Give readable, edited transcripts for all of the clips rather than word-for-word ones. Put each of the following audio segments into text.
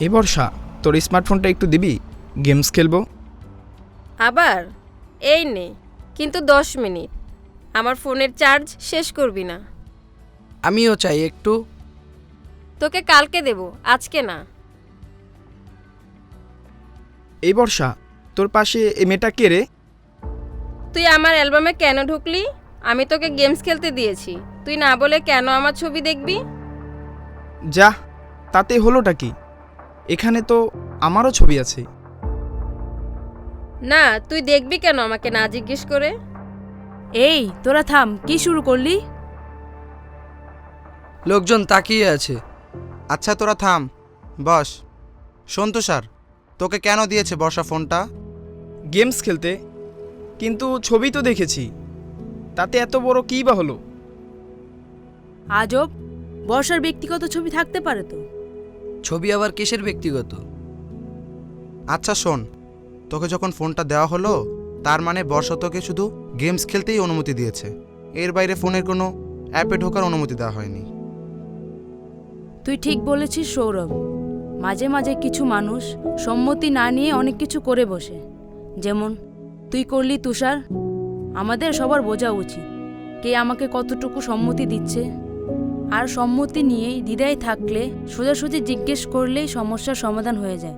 এই বর্ষা, তোর স্মার্টফোনটা একটু দিবি, গেমস খেলবো। আবার এই নে, কিন্তু 10 মিনিট। আমার ফোনের চার্জ শেষ করবি না। আমিও চাই একটু। তোকে কালকে দেব, আজকে না। এই বর্ষা, তোর পাশে এই মেয়েটা কে রে? তুই আমার অ্যালবামে কেন ঢুকলি? আমি তোকে গেমস খেলতে দিয়েছি, তুই না বলে কেন আমার ছবি দেখবি? যা, তাতে হলোটা কি? এখানে তো আমারও ছবি আছে। না, তুই দেখবি কেন আমাকে না জিজ্ঞেস করে? এই তোরা থাম, কি শুরু করলি? লোকজন তাকিয়ে আছে। আচ্ছা তোরা থাম, বস। শোন তো স্যার, তোকে কেন দিয়েছে বর্ষা ফোনটা? গেমস খেলতে, কিন্তু ছবি তো দেখেছি, তাতে এত বড় কী বা হলো? আজব, বর্ষার ব্যক্তিগত ছবি থাকতে পারে তো। ছবি আবার কিসের ব্যক্তিগত? আচ্ছা শোন, তোকে যখন ফোনটা দেওয়া হলো, তার মানে বর্ষা তোকে শুধু গেমস খেলতেই অনুমতি দিয়েছে, এর বাইরে ফোনের কোনো অ্যাপে ঢোকার অনুমতি দেওয়া হয়নি। তুই ঠিক বলেছিস সৌরভ, মাঝে মাঝে কিছু মানুষ সম্মতি না নিয়ে অনেক কিছু করে বসে, যেমন তুই করলি তুষার। আমাদের সবার বোঝা উচিত কে আমাকে কতটুকু সম্মতি দিচ্ছে, আর সম্মতি নিয়ে দ্বিধায় থাকলে সোজাসুজি জিজ্ঞেস করলেই সমস্যার সমাধান হয়ে যায়।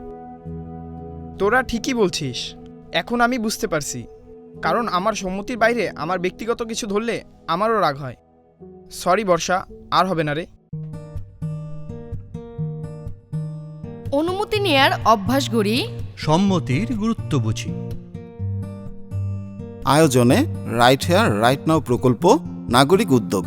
তোরা ঠিকই বলছিস, এখন আমি বুঝতে পারছি, কারণ আমার সম্মতির বাইরে আমার ব্যক্তিগত কিছু ধরলে আমারও রাগ হয়। সরি বর্ষা, আর হবে না রে। অনুমতি নেয়ার অভ্যাস গড়ি, সম্মতির গুরুত্ব বুঝি। আয়োজনে রাইট হেয়ার রাইট নাও প্রকল্প নাগরিক উদ্যোগ।